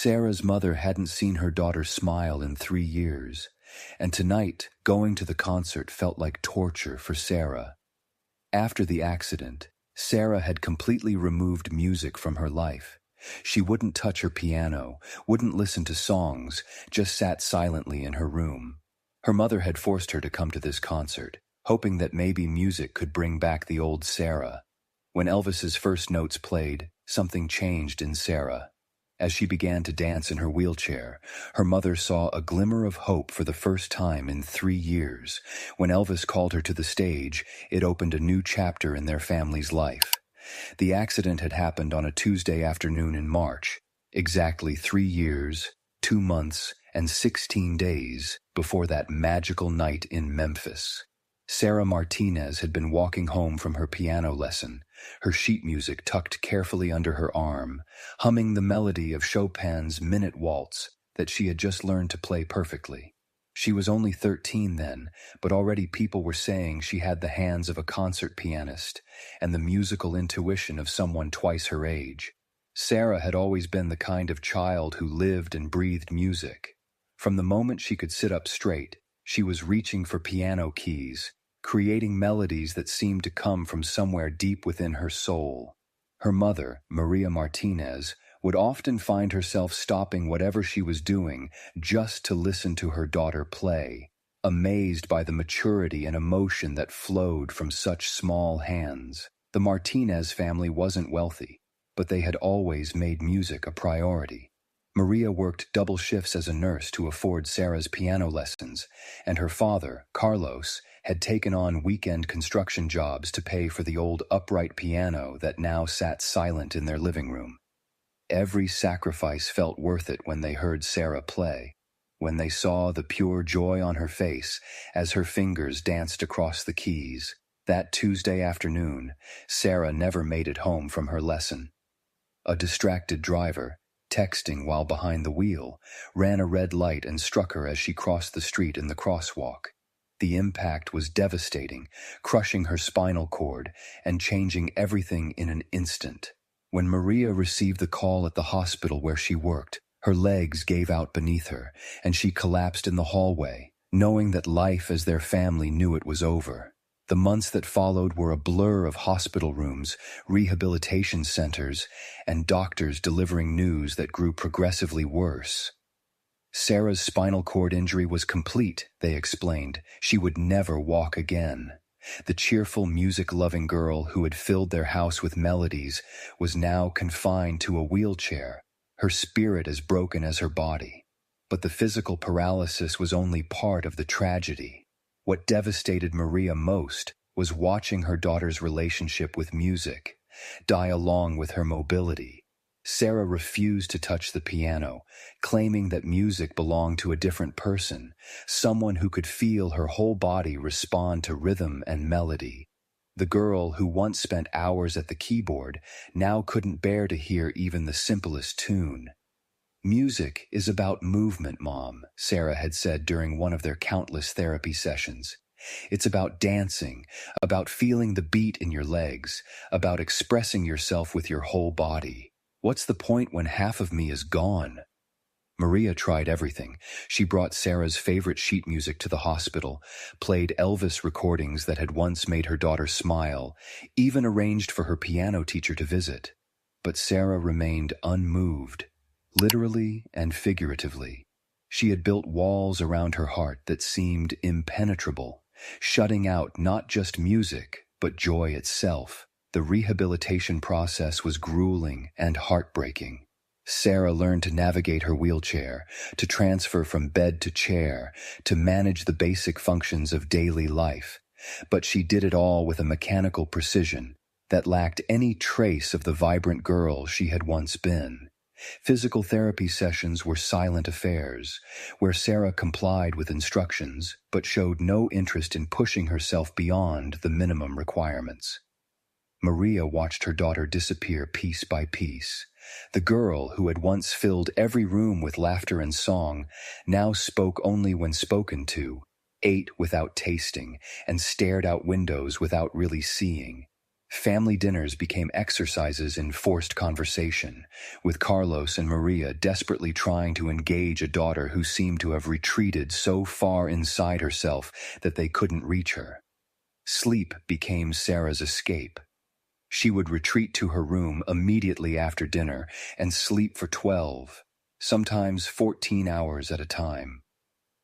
Sarah's mother hadn't seen her daughter smile in 3 years, and tonight, going to the concert felt like torture for Sarah. After the accident, Sarah had completely removed music from her life. She wouldn't touch her piano, wouldn't listen to songs, just sat silently in her room. Her mother had forced her to come to this concert, hoping that maybe music could bring back the old Sarah. When Elvis's first notes played, something changed in Sarah. As she began to dance in her wheelchair, her mother saw a glimmer of hope for the first time in 3 years. When Elvis called her to the stage, it opened a new chapter in their family's life. The accident had happened on a Tuesday afternoon in March, exactly 3 years, 2 months, and 16 days before that magical night in Memphis. Sarah Martinez had been walking home from her piano lesson, her sheet music tucked carefully under her arm, humming the melody of Chopin's Minute Waltz that she had just learned to play perfectly. She was only 13 then, but already people were saying she had the hands of a concert pianist and the musical intuition of someone twice her age. Sarah had always been the kind of child who lived and breathed music. From the moment she could sit up straight, she was reaching for piano keys, creating melodies that seemed to come from somewhere deep within her soul. Her mother, Maria Martinez, would often find herself stopping whatever she was doing just to listen to her daughter play, amazed by the maturity and emotion that flowed from such small hands. The Martinez family wasn't wealthy, but they had always made music a priority. Maria worked double shifts as a nurse to afford Sarah's piano lessons, and her father, Carlos, had taken on weekend construction jobs to pay for the old upright piano that now sat silent in their living room. Every sacrifice felt worth it when they heard Sarah play, when they saw the pure joy on her face as her fingers danced across the keys. That Tuesday afternoon, Sarah never made it home from her lesson. A distracted driver, texting while behind the wheel, ran a red light and struck her as she crossed the street in the crosswalk. The impact was devastating, crushing her spinal cord and changing everything in an instant. When Maria received the call at the hospital where she worked, her legs gave out beneath her, and she collapsed in the hallway, knowing that life as their family knew it was over. The months that followed were a blur of hospital rooms, rehabilitation centers, and doctors delivering news that grew progressively worse. Sarah's spinal cord injury was complete, they explained. She would never walk again. The cheerful, music-loving girl who had filled their house with melodies was now confined to a wheelchair, her spirit as broken as her body. But the physical paralysis was only part of the tragedy. What devastated Maria most was watching her daughter's relationship with music die along with her mobility. Sarah refused to touch the piano, claiming that music belonged to a different person, someone who could feel her whole body respond to rhythm and melody. The girl who once spent hours at the keyboard now couldn't bear to hear even the simplest tune. "Music is about movement, Mom," Sarah had said during one of their countless therapy sessions. "It's about dancing, about feeling the beat in your legs, about expressing yourself with your whole body. What's the point when half of me is gone?" Maria tried everything. She brought Sarah's favorite sheet music to the hospital, played Elvis recordings that had once made her daughter smile, even arranged for her piano teacher to visit. But Sarah remained unmoved, literally and figuratively. She had built walls around her heart that seemed impenetrable, shutting out not just music, but joy itself. The rehabilitation process was grueling and heartbreaking. Sarah learned to navigate her wheelchair, to transfer from bed to chair, to manage the basic functions of daily life. But she did it all with a mechanical precision that lacked any trace of the vibrant girl she had once been. Physical therapy sessions were silent affairs, where Sarah complied with instructions but showed no interest in pushing herself beyond the minimum requirements. Maria watched her daughter disappear piece by piece. The girl who had once filled every room with laughter and song now spoke only when spoken to, ate without tasting, and stared out windows without really seeing. Family dinners became exercises in forced conversation, with Carlos and Maria desperately trying to engage a daughter who seemed to have retreated so far inside herself that they couldn't reach her. Sleep became Sarah's escape. She would retreat to her room immediately after dinner and sleep for 12, sometimes 14 hours at a time.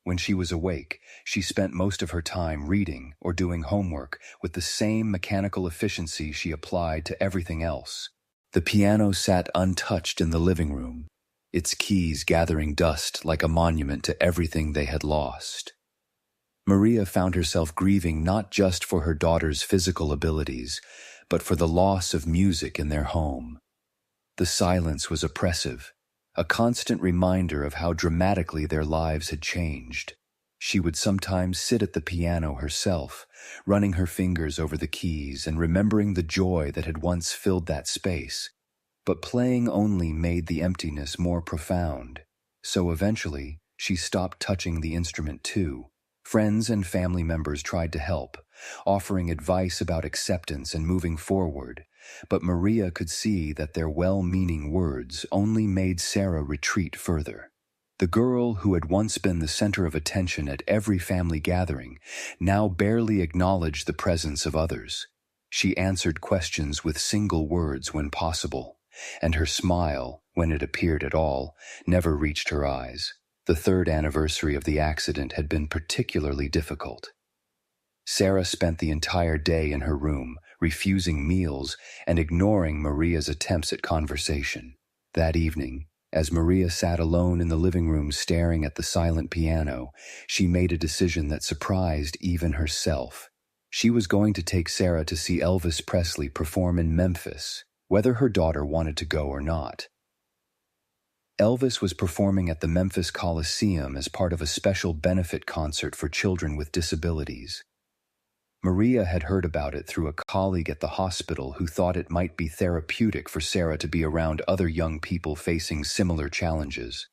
When she was awake, she spent most of her time reading or doing homework with the same mechanical efficiency she applied to everything else. The piano sat untouched in the living room, its keys gathering dust like a monument to everything they had lost. Maria found herself grieving not just for her daughter's physical abilities, but for the loss of music in their home. The silence was oppressive, a constant reminder of how dramatically their lives had changed. She would sometimes sit at the piano herself, running her fingers over the keys and remembering the joy that had once filled that space. But playing only made the emptiness more profound, so eventually she stopped touching the instrument too. Friends and family members tried to help, offering advice about acceptance and moving forward, but Maria could see that their well-meaning words only made Sarah retreat further. The girl who had once been the center of attention at every family gathering now barely acknowledged the presence of others. She answered questions with single words when possible, and her smile, when it appeared at all, never reached her eyes. The third anniversary of the accident had been particularly difficult. Sarah spent the entire day in her room, refusing meals and ignoring Maria's attempts at conversation. That evening, as Maria sat alone in the living room staring at the silent piano, she made a decision that surprised even herself. She was going to take Sarah to see Elvis Presley perform in Memphis, whether her daughter wanted to go or not. Elvis was performing at the Memphis Coliseum as part of a special benefit concert for children with disabilities. Maria had heard about it through a colleague at the hospital who thought it might be therapeutic for Sarah to be around other young people facing similar challenges.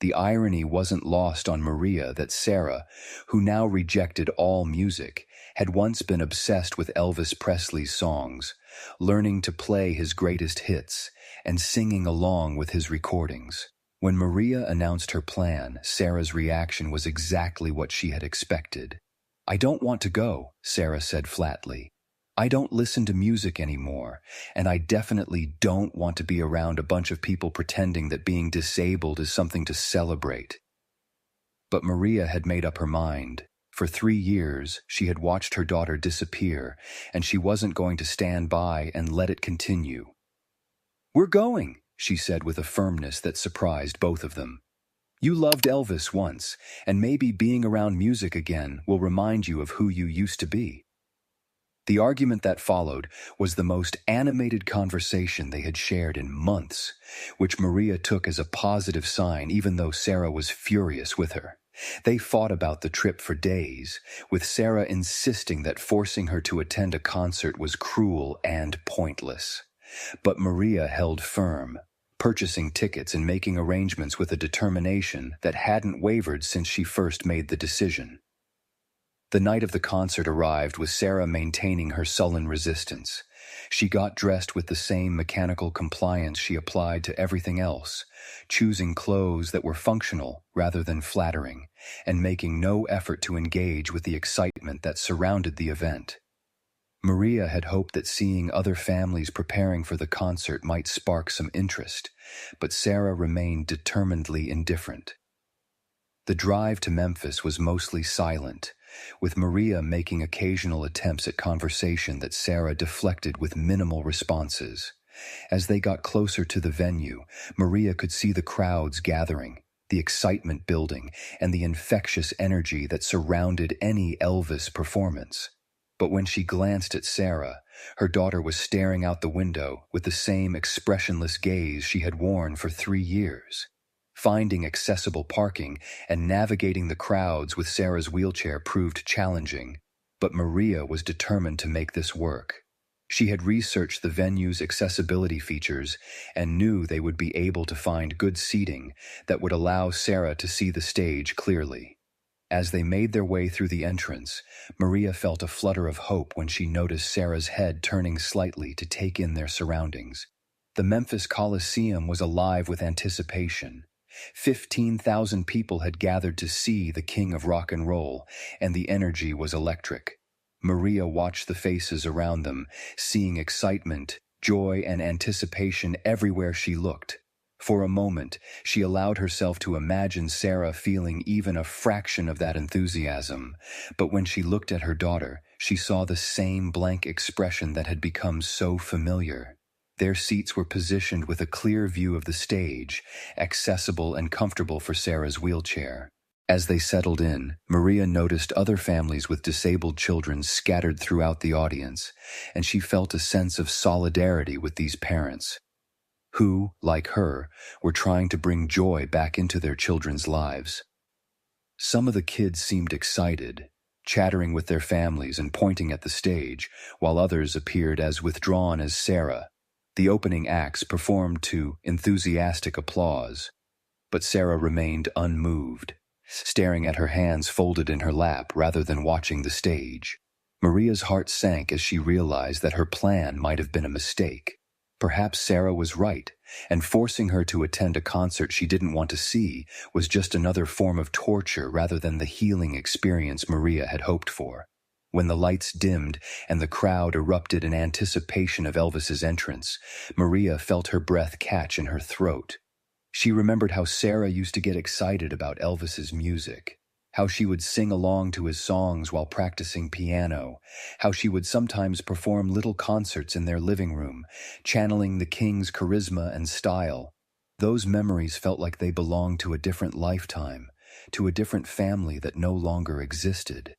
The irony wasn't lost on Maria that Sarah, who now rejected all music, had once been obsessed with Elvis Presley's songs, learning to play his greatest hits and singing along with his recordings. When Maria announced her plan, Sarah's reaction was exactly what she had expected. "I don't want to go," Sarah said flatly. "I don't listen to music anymore, and I definitely don't want to be around a bunch of people pretending that being disabled is something to celebrate." But Maria had made up her mind. For 3 years, she had watched her daughter disappear, and she wasn't going to stand by and let it continue. "We're going," she said with a firmness that surprised both of them. "You loved Elvis once, and maybe being around music again will remind you of who you used to be." The argument that followed was the most animated conversation they had shared in months, which Maria took as a positive sign even though Sarah was furious with her. They fought about the trip for days, with Sarah insisting that forcing her to attend a concert was cruel and pointless. But Maria held firm, purchasing tickets and making arrangements with a determination that hadn't wavered since she first made the decision. The night of the concert arrived with Sarah maintaining her sullen resistance. She got dressed with the same mechanical compliance she applied to everything else, choosing clothes that were functional rather than flattering, and making no effort to engage with the excitement that surrounded the event. Maria had hoped that seeing other families preparing for the concert might spark some interest, but Sarah remained determinedly indifferent. The drive to Memphis was mostly silent, with Maria making occasional attempts at conversation that Sarah deflected with minimal responses. As they got closer to the venue, Maria could see the crowds gathering, the excitement building, and the infectious energy that surrounded any Elvis performance. But when she glanced at Sarah, her daughter was staring out the window with the same expressionless gaze she had worn for 3 years. Finding accessible parking and navigating the crowds with Sarah's wheelchair proved challenging, but Maria was determined to make this work. She had researched the venue's accessibility features and knew they would be able to find good seating that would allow Sarah to see the stage clearly. As they made their way through the entrance, Maria felt a flutter of hope when she noticed Sarah's head turning slightly to take in their surroundings. The Memphis Coliseum was alive with anticipation. 15,000 people had gathered to see the king of rock and roll, and the energy was electric. Maria watched the faces around them, seeing excitement, joy, and anticipation everywhere she looked. For a moment, she allowed herself to imagine Sarah feeling even a fraction of that enthusiasm, but when she looked at her daughter, she saw the same blank expression that had become so familiar. Their seats were positioned with a clear view of the stage, accessible and comfortable for Sarah's wheelchair. As they settled in, Maria noticed other families with disabled children scattered throughout the audience, and she felt a sense of solidarity with these parents, who, like her, were trying to bring joy back into their children's lives. Some of the kids seemed excited, chattering with their families and pointing at the stage, while others appeared as withdrawn as Sarah. The opening acts performed to enthusiastic applause, but Sarah remained unmoved, staring at her hands folded in her lap rather than watching the stage. Maria's heart sank as she realized that her plan might have been a mistake. Perhaps Sarah was right, and forcing her to attend a concert she didn't want to see was just another form of torture rather than the healing experience Maria had hoped for. When the lights dimmed and the crowd erupted in anticipation of Elvis's entrance, Maria felt her breath catch in her throat. She remembered how Sarah used to get excited about Elvis's music, how she would sing along to his songs while practicing piano, how she would sometimes perform little concerts in their living room, channeling the king's charisma and style. Those memories felt like they belonged to a different lifetime, to a different family that no longer existed.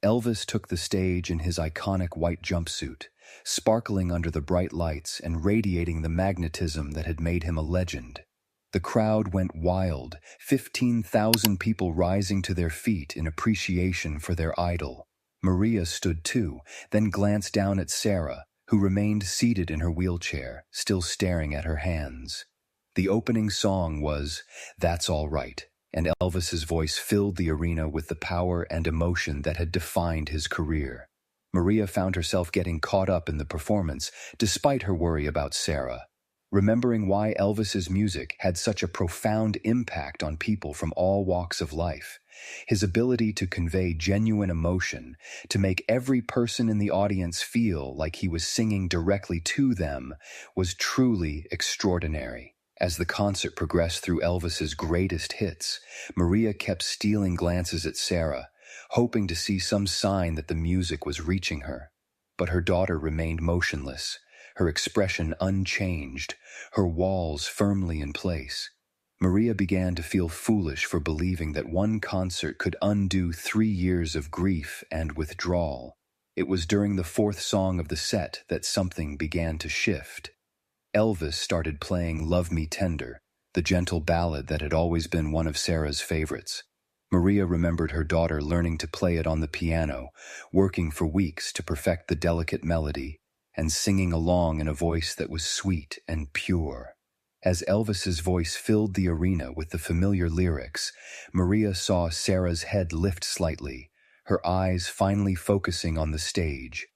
Elvis took the stage in his iconic white jumpsuit, sparkling under the bright lights and radiating the magnetism that had made him a legend. The crowd went wild, 15,000 people rising to their feet in appreciation for their idol. Maria stood too, then glanced down at Sarah, who remained seated in her wheelchair, still staring at her hands. The opening song was "That's All Right," and Elvis's voice filled the arena with the power and emotion that had defined his career. Maria found herself getting caught up in the performance, despite her worry about Sarah. Remembering why Elvis's music had such a profound impact on people from all walks of life, his ability to convey genuine emotion, to make every person in the audience feel like he was singing directly to them, was truly extraordinary. As the concert progressed through Elvis's greatest hits, Maria kept stealing glances at Sarah, hoping to see some sign that the music was reaching her. But her daughter remained motionless, her expression unchanged, her walls firmly in place. Maria began to feel foolish for believing that one concert could undo 3 years of grief and withdrawal. It was during the 4th song of the set that something began to shift. Elvis started playing "Love Me Tender," the gentle ballad that had always been one of Sarah's favorites. Maria remembered her daughter learning to play it on the piano, working for weeks to perfect the delicate melody, and singing along in a voice that was sweet and pure. As Elvis's voice filled the arena with the familiar lyrics, Maria saw Sarah's head lift slightly, her eyes finally focusing on the stage.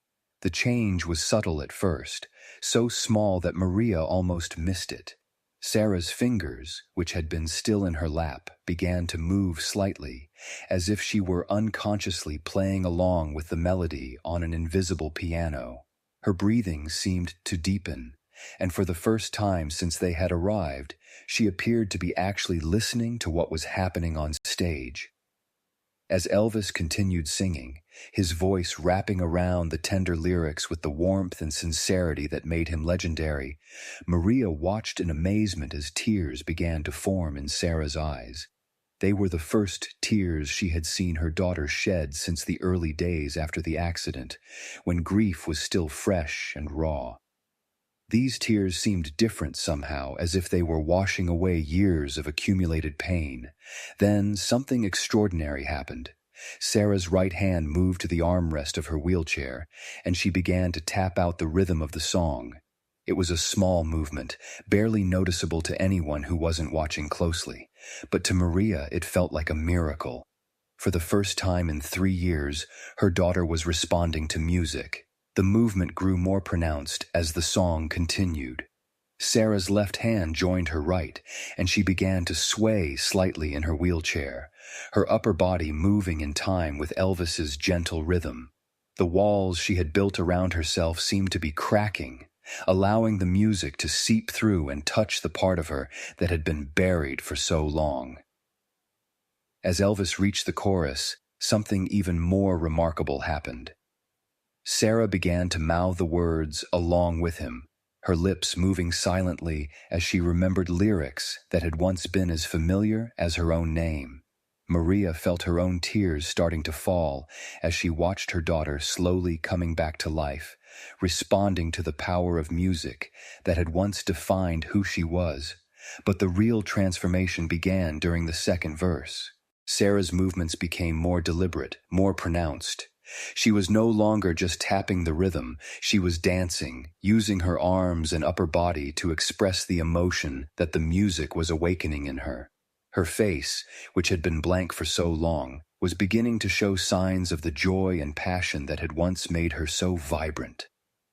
The change was subtle at first, so small that Maria almost missed it. Sarah's fingers, which had been still in her lap, began to move slightly, as if she were unconsciously playing along with the melody on an invisible piano. Her breathing seemed to deepen, and for the first time since they had arrived, she appeared to be actually listening to what was happening on stage. As Elvis continued singing, his voice wrapping around the tender lyrics with the warmth and sincerity that made him legendary, Maria watched in amazement as tears began to form in Sarah's eyes. They were the first tears she had seen her daughter shed since the early days after the accident, when grief was still fresh and raw. These tears seemed different somehow, as if they were washing away years of accumulated pain. Then something extraordinary happened. Sarah's right hand moved to the armrest of her wheelchair, and she began to tap out the rhythm of the song. It was a small movement, barely noticeable to anyone who wasn't watching closely, but to Maria it felt like a miracle. For the first time in 3 years, her daughter was responding to music. The movement grew more pronounced as the song continued. Sarah's left hand joined her right, and she began to sway slightly in her wheelchair, her upper body moving in time with Elvis's gentle rhythm. The walls she had built around herself seemed to be cracking, allowing the music to seep through and touch the part of her that had been buried for so long. As Elvis reached the chorus, something even more remarkable happened. Sarah began to mouth the words along with him, her lips moving silently as she remembered lyrics that had once been as familiar as her own name. Maria felt her own tears starting to fall as she watched her daughter slowly coming back to life, responding to the power of music that had once defined who she was. But the real transformation began during the second verse. Sarah's movements became more deliberate, more pronounced. She was no longer just tapping the rhythm, she was dancing, using her arms and upper body to express the emotion that the music was awakening in her. Her face, which had been blank for so long, was beginning to show signs of the joy and passion that had once made her so vibrant.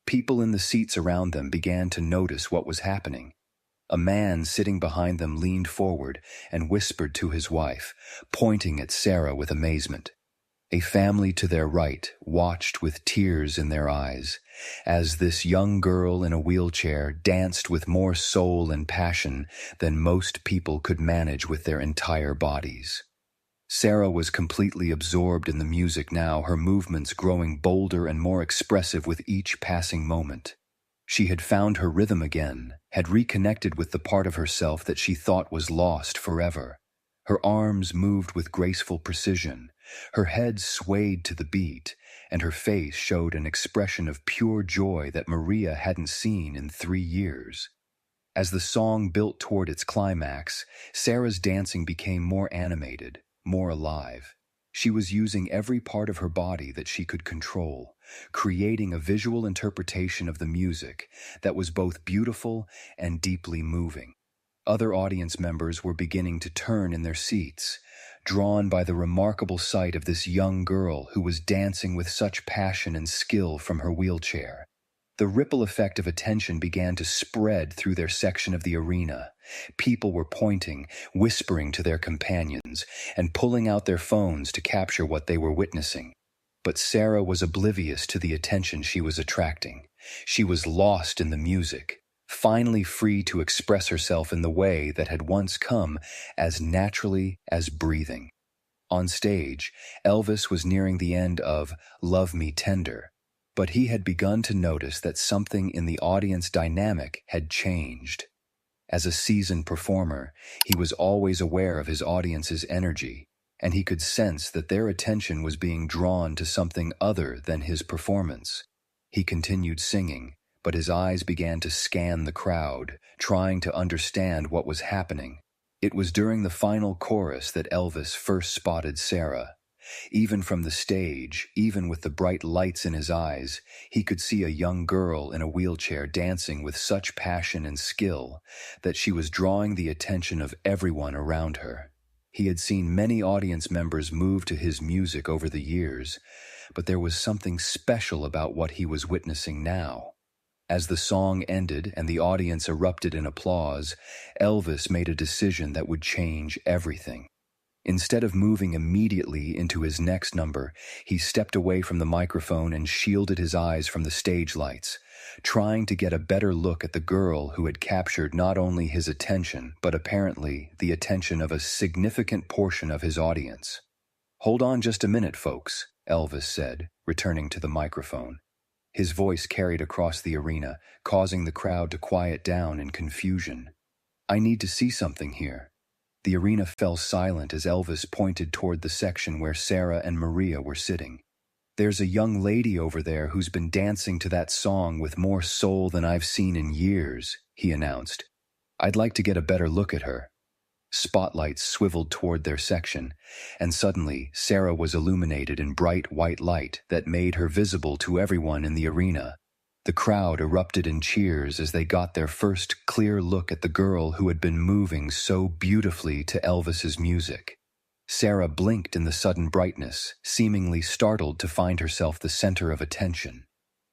People in the seats around them began to notice what was happening. A man sitting behind them leaned forward and whispered to his wife, pointing at Sarah with amazement. A family to their right watched with tears in their eyes as this young girl in a wheelchair danced with more soul and passion than most people could manage with their entire bodies. Sarah was completely absorbed in the music now, her movements growing bolder and more expressive with each passing moment. She had found her rhythm again, had reconnected with the part of herself that she thought was lost forever. Her arms moved with graceful precision, her head swayed to the beat, and her face showed an expression of pure joy that Maria hadn't seen in 3 years. As the song built toward its climax, Sarah's dancing became more animated, more alive. She was using every part of her body that she could control, creating a visual interpretation of the music that was both beautiful and deeply moving. Other audience members were beginning to turn in their seats, drawn by the remarkable sight of this young girl who was dancing with such passion and skill from her wheelchair. The ripple effect of attention began to spread through their section of the arena. People were pointing, whispering to their companions, and pulling out their phones to capture what they were witnessing. But Sarah was oblivious to the attention she was attracting. She was lost in the music, finally free to express herself in the way that had once come as naturally as breathing. On stage, Elvis was nearing the end of Love Me Tender, but he had begun to notice that something in the audience dynamic had changed. As a seasoned performer, he was always aware of his audience's energy, and he could sense that their attention was being drawn to something other than his performance. He continued singing, but his eyes began to scan the crowd, trying to understand what was happening. It was during the final chorus that Elvis first spotted Sarah. Even from the stage, even with the bright lights in his eyes, he could see a young girl in a wheelchair dancing with such passion and skill that she was drawing the attention of everyone around her. He had seen many audience members move to his music over the years, but there was something special about what he was witnessing now. As the song ended and the audience erupted in applause, Elvis made a decision that would change everything. Instead of moving immediately into his next number, he stepped away from the microphone and shielded his eyes from the stage lights, trying to get a better look at the girl who had captured not only his attention, but apparently the attention of a significant portion of his audience. "Hold on just a minute, folks," Elvis said, returning to the microphone. His voice carried across the arena, causing the crowd to quiet down in confusion. "I need to see something here." The arena fell silent as Elvis pointed toward the section where Sarah and Maria were sitting. "There's a young lady over there who's been dancing to that song with more soul than I've seen in years," he announced. "I'd like to get a better look at her." Spotlights swiveled toward their section, and suddenly Sarah was illuminated in bright white light that made her visible to everyone in the arena. The crowd erupted in cheers as they got their first clear look at the girl who had been moving so beautifully to Elvis's music. Sarah blinked in the sudden brightness, seemingly startled to find herself the center of attention.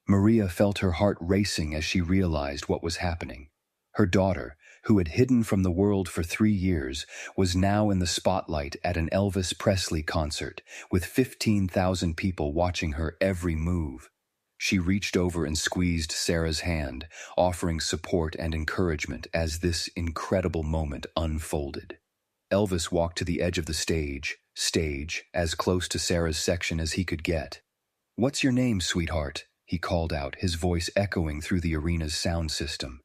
Maria felt her heart racing as she realized what was happening. Her daughter, who had hidden from the world for 3 years, was now in the spotlight at an Elvis Presley concert, with 15,000 people watching her every move. She reached over and squeezed Sarah's hand, offering support and encouragement as this incredible moment unfolded. Elvis walked to the edge of the stage, as close to Sarah's section as he could get. "What's your name, sweetheart?" he called out, his voice echoing through the arena's sound system.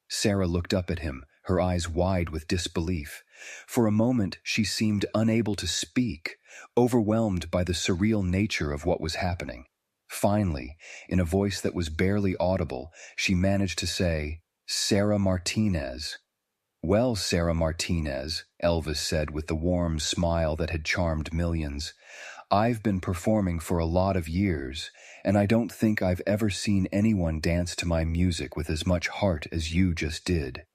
Sarah looked up at him, her eyes wide with disbelief. For a moment, she seemed unable to speak, overwhelmed by the surreal nature of what was happening. Finally, in a voice that was barely audible, she managed to say, "Sarah Martinez." "Well, Sarah Martinez," Elvis said with the warm smile that had charmed millions, "I've been performing for a lot of years, and I don't think I've ever seen anyone dance to my music with as much heart as you just did.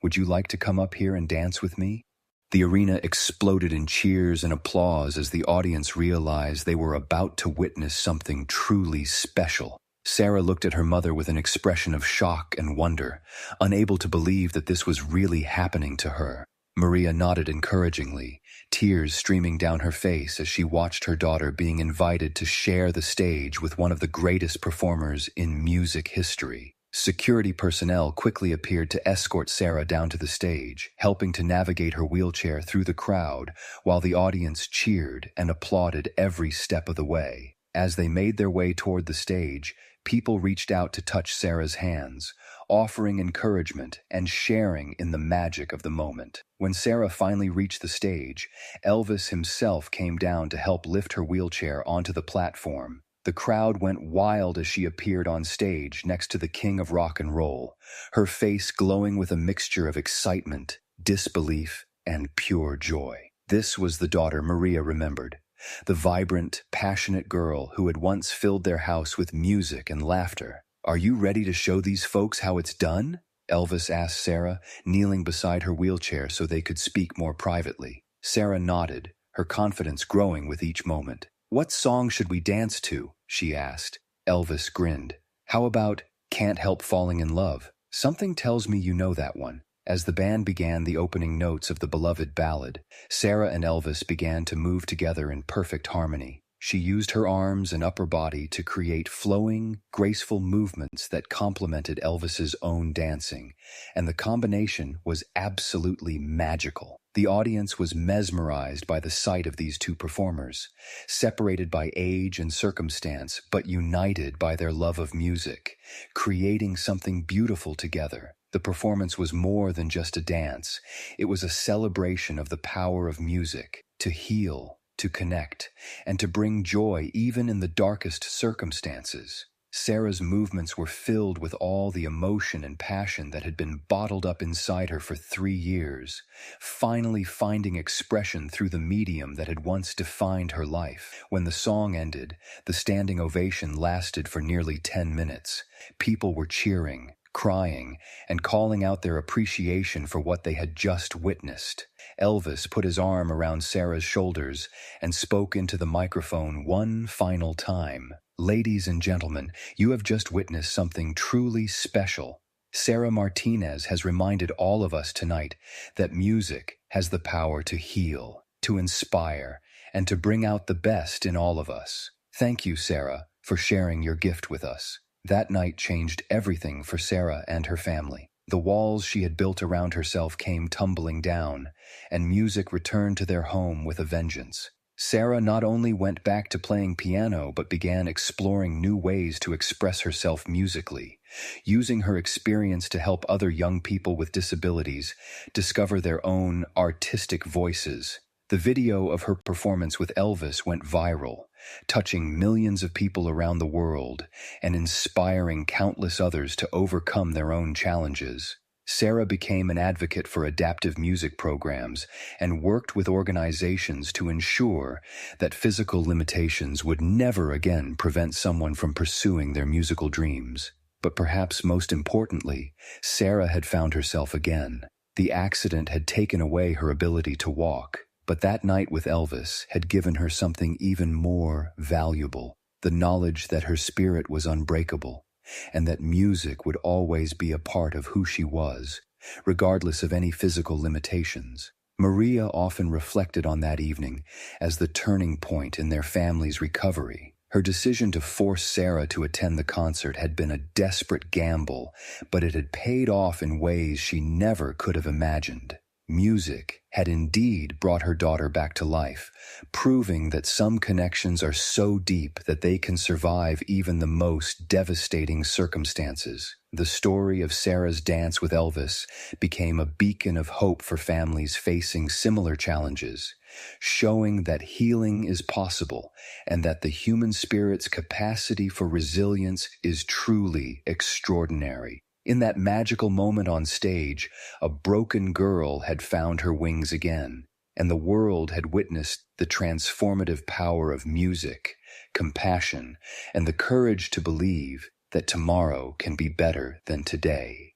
Would you like to come up here and dance with me?" The arena exploded in cheers and applause as the audience realized they were about to witness something truly special. Sarah looked at her mother with an expression of shock and wonder, unable to believe that this was really happening to her. Maria nodded encouragingly, tears streaming down her face as she watched her daughter being invited to share the stage with one of the greatest performers in music history. Security personnel quickly appeared to escort Sarah down to the stage, helping to navigate her wheelchair through the crowd while the audience cheered and applauded every step of the way. As they made their way toward the stage, people reached out to touch Sarah's hands, offering encouragement and sharing in the magic of the moment. When Sarah finally reached the stage, Elvis himself came down to help lift her wheelchair onto the platform. The crowd went wild as she appeared on stage next to the king of rock and roll, her face glowing with a mixture of excitement, disbelief, and pure joy. This was the daughter Maria remembered, the vibrant, passionate girl who had once filled their house with music and laughter. "Are you ready to show these folks how it's done?" Elvis asked Sarah, kneeling beside her wheelchair so they could speak more privately. Sarah nodded, her confidence growing with each moment. "What song should we dance to?" she asked. Elvis grinned. "How about Can't Help Falling in Love? Something tells me you know that one." As the band began the opening notes of the beloved ballad, Sarah and Elvis began to move together in perfect harmony. She used her arms and upper body to create flowing, graceful movements that complemented Elvis's own dancing, and the combination was absolutely magical. The audience was mesmerized by the sight of these two performers, separated by age and circumstance, but united by their love of music, creating something beautiful together. The performance was more than just a dance. It was a celebration of the power of music, to heal, to connect, and to bring joy even in the darkest circumstances. Sarah's movements were filled with all the emotion and passion that had been bottled up inside her for 3 years, finally finding expression through the medium that had once defined her life. When the song ended, the standing ovation lasted for nearly 10 minutes. People were cheering, crying, and calling out their appreciation for what they had just witnessed. Elvis put his arm around Sarah's shoulders and spoke into the microphone one final time. "Ladies and gentlemen, you have just witnessed something truly special. Sarah Martinez has reminded all of us tonight that music has the power to heal, to inspire, and to bring out the best in all of us. Thank you, Sarah, for sharing your gift with us." That night changed everything for Sarah and her family. The walls she had built around herself came tumbling down, and music returned to their home with a vengeance. Sarah not only went back to playing piano but began exploring new ways to express herself musically, using her experience to help other young people with disabilities discover their own artistic voices. The video of her performance with Elvis went viral, touching millions of people around the world and inspiring countless others to overcome their own challenges. Sarah became an advocate for adaptive music programs and worked with organizations to ensure that physical limitations would never again prevent someone from pursuing their musical dreams. But perhaps most importantly, Sarah had found herself again. The accident had taken away her ability to walk, but that night with Elvis had given her something even more valuable, the knowledge that her spirit was unbreakable, and that music would always be a part of who she was, regardless of any physical limitations. Maria often reflected on that evening as the turning point in their family's recovery. Her decision to force Sarah to attend the concert had been a desperate gamble, but it had paid off in ways she never could have imagined. Music had indeed brought her daughter back to life, proving that some connections are so deep that they can survive even the most devastating circumstances. The story of Sarah's dance with Elvis became a beacon of hope for families facing similar challenges, showing that healing is possible and that the human spirit's capacity for resilience is truly extraordinary. In that magical moment on stage, a broken girl had found her wings again, and the world had witnessed the transformative power of music, compassion, and the courage to believe that tomorrow can be better than today.